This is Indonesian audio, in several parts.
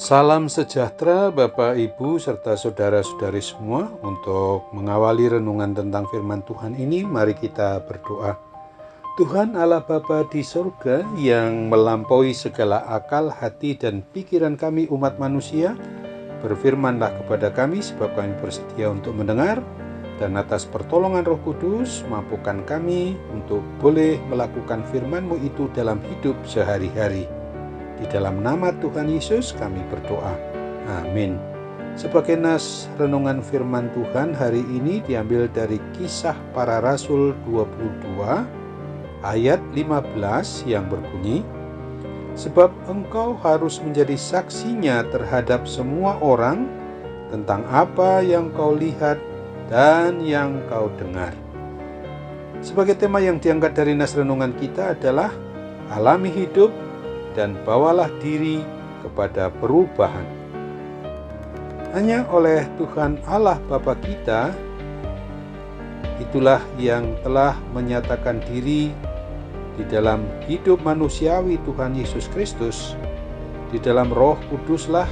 Salam sejahtera Bapak, Ibu, serta saudara-saudari semua. Untuk mengawali renungan tentang firman Tuhan ini, mari kita berdoa. Tuhan Allah Bapa di surga yang melampaui segala akal, hati, dan pikiran kami umat manusia, berfirmanlah kepada kami sebab kami bersedia untuk mendengar, dan atas pertolongan Roh Kudus mampukan kami untuk boleh melakukan firman-Mu itu dalam hidup sehari-hari. Di dalam nama Tuhan Yesus kami berdoa. Amin. Sebagai nas renungan firman Tuhan hari ini diambil dari Kisah Para Rasul 22 ayat 15 yang berbunyi, "Sebab engkau harus menjadi saksinya terhadap semua orang tentang apa yang kau lihat dan yang kau dengar." Sebagai tema yang diangkat dari nas renungan kita adalah alami hidup dan bawalah diri kepada perubahan. Hanya oleh Tuhan Allah Bapa kita, itulah yang telah menyatakan diri di dalam hidup manusiawi Tuhan Yesus Kristus. Di dalam Roh Kuduslah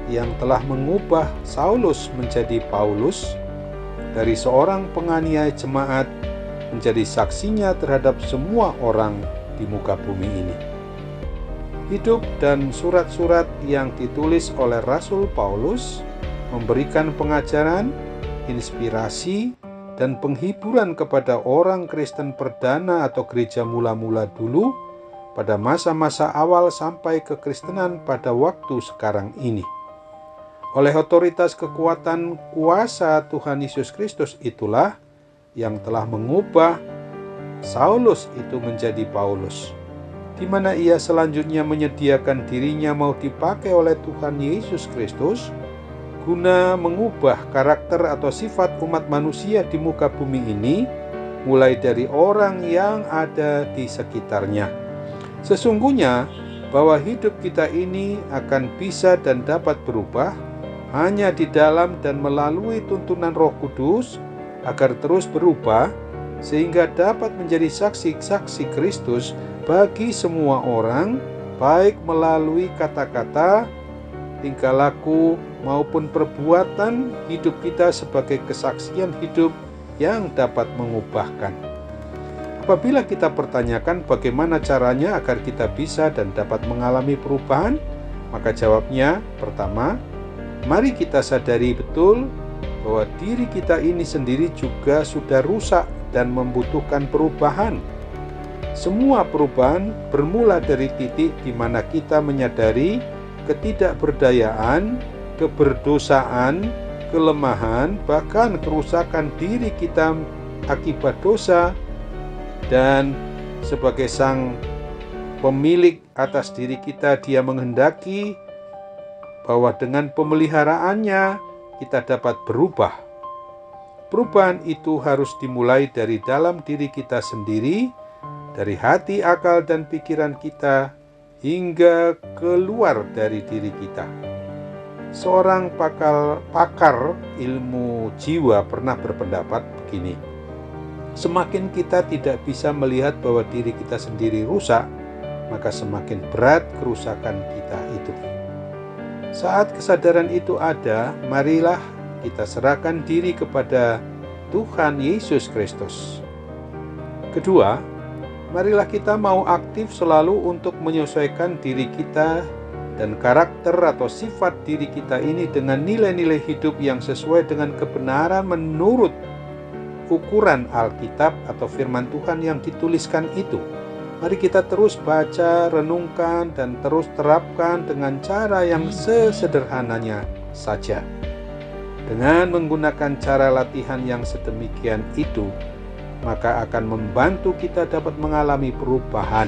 yang telah mengubah Saulus menjadi Paulus, dari seorang penganiaya jemaat menjadi saksinya terhadap semua orang di muka bumi ini. Hidup dan surat-surat yang ditulis oleh Rasul Paulus memberikan pengajaran, inspirasi, dan penghiburan kepada orang Kristen perdana atau gereja mula-mula dulu pada masa-masa awal sampai kekristenan pada waktu sekarang ini. Oleh otoritas kekuatan kuasa Tuhan Yesus Kristus itulah yang telah mengubah Saulus itu menjadi Paulus, di mana ia selanjutnya menyediakan dirinya mau dipakai oleh Tuhan Yesus Kristus guna mengubah karakter atau sifat umat manusia di muka bumi ini, mulai dari orang yang ada di sekitarnya. Sesungguhnya bahwa hidup kita ini akan bisa dan dapat berubah hanya di dalam dan melalui tuntunan Roh Kudus agar terus berubah sehingga dapat menjadi saksi-saksi Kristus bagi semua orang, baik melalui kata-kata, tingkah laku, maupun perbuatan hidup kita sebagai kesaksian hidup yang dapat mengubahkan. Apabila kita pertanyakan bagaimana caranya agar kita bisa dan dapat mengalami perubahan, maka jawabnya pertama, mari kita sadari betul bahwa diri kita ini sendiri juga sudah rusak dan membutuhkan perubahan. Semua perubahan bermula dari titik di mana kita menyadari ketidakberdayaan, keberdosaan, kelemahan, bahkan kerusakan diri kita akibat dosa, dan sebagai sang pemilik atas diri kita, Dia menghendaki bahwa dengan pemeliharaannya kita dapat berubah. Perubahan itu harus dimulai dari dalam diri kita sendiri, dari hati, akal, dan pikiran kita, hingga keluar dari diri kita. Seorang pakar ilmu jiwa pernah berpendapat begini, semakin kita tidak bisa melihat bahwa diri kita sendiri rusak, maka semakin berat kerusakan kita itu. Saat kesadaran itu ada, marilah kita serahkan diri kepada Tuhan Yesus Kristus. Kedua, marilah kita mau aktif selalu untuk menyesuaikan diri kita dan karakter atau sifat diri kita ini dengan nilai-nilai hidup yang sesuai dengan kebenaran menurut ukuran Alkitab atau firman Tuhan yang dituliskan itu. Mari kita terus baca, renungkan, dan terus terapkan dengan cara yang sesederhananya saja. Dengan menggunakan cara latihan yang sedemikian itu, maka akan membantu kita dapat mengalami perubahan.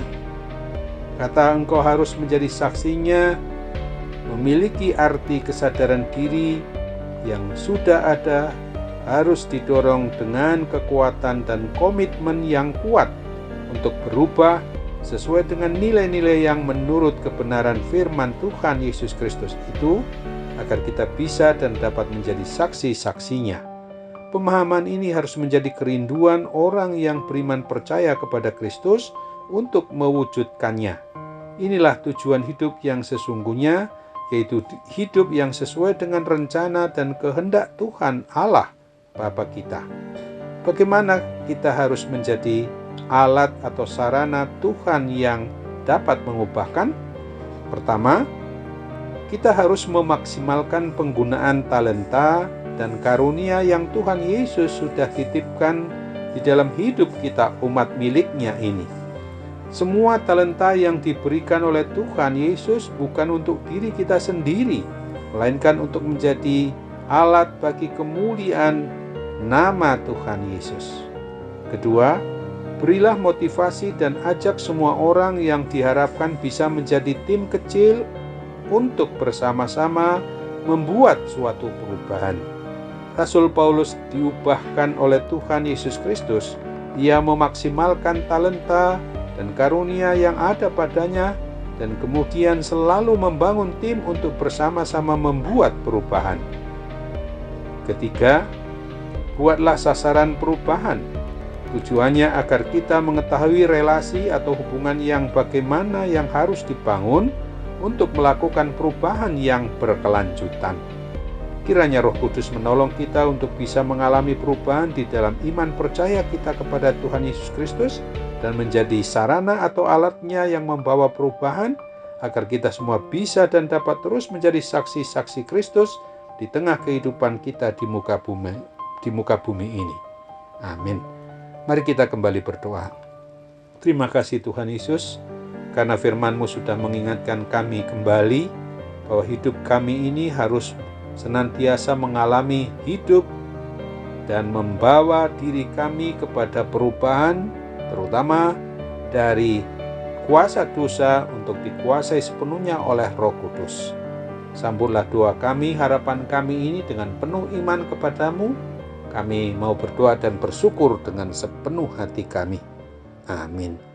Kata engkau harus menjadi saksinya memiliki arti kesadaran diri yang sudah ada, harus didorong dengan kekuatan dan komitmen yang kuat untuk berubah sesuai dengan nilai-nilai yang menurut kebenaran firman Tuhan Yesus Kristus itu, agar kita bisa dan dapat menjadi saksi-saksinya. Pemahaman ini harus menjadi kerinduan orang yang beriman percaya kepada Kristus untuk mewujudkannya. Inilah tujuan hidup yang sesungguhnya yaitu hidup yang sesuai dengan rencana dan kehendak Tuhan Allah Bapa kita. Bagaimana kita harus menjadi alat atau sarana Tuhan yang dapat mengubahkan? Pertama, kita harus memaksimalkan penggunaan talenta dan karunia yang Tuhan Yesus sudah titipkan di dalam hidup kita umat miliknya ini. Semua talenta yang diberikan oleh Tuhan Yesus bukan untuk diri kita sendiri, melainkan untuk menjadi alat bagi kemuliaan nama Tuhan Yesus. Kedua, berilah motivasi dan ajak semua orang yang diharapkan bisa menjadi tim kecil untuk bersama-sama membuat suatu perubahan. Rasul Paulus diubahkan oleh Tuhan Yesus Kristus. Ia memaksimalkan talenta dan karunia yang ada padanya dan kemudian selalu membangun tim untuk bersama-sama membuat perubahan. Ketiga, buatlah sasaran perubahan. Tujuannya agar kita mengetahui relasi atau hubungan yang bagaimana yang harus dibangun untuk melakukan perubahan yang berkelanjutan. Kiranya Roh Kudus menolong kita untuk bisa mengalami perubahan di dalam iman percaya kita kepada Tuhan Yesus Kristus dan menjadi sarana atau alatnya yang membawa perubahan agar kita semua bisa dan dapat terus menjadi saksi-saksi Kristus di tengah kehidupan kita di muka bumi ini. Amin. Mari kita kembali berdoa. Terima kasih Tuhan Yesus, karena firman-Mu sudah mengingatkan kami kembali bahwa hidup kami ini harus senantiasa mengalami hidup dan membawa diri kami kepada perubahan, terutama dari kuasa dosa untuk dikuasai sepenuhnya oleh Roh Kudus. Sambutlah doa kami, harapan kami ini dengan penuh iman kepadamu. Kami mau berdoa dan bersyukur dengan sepenuh hati kami. Amin.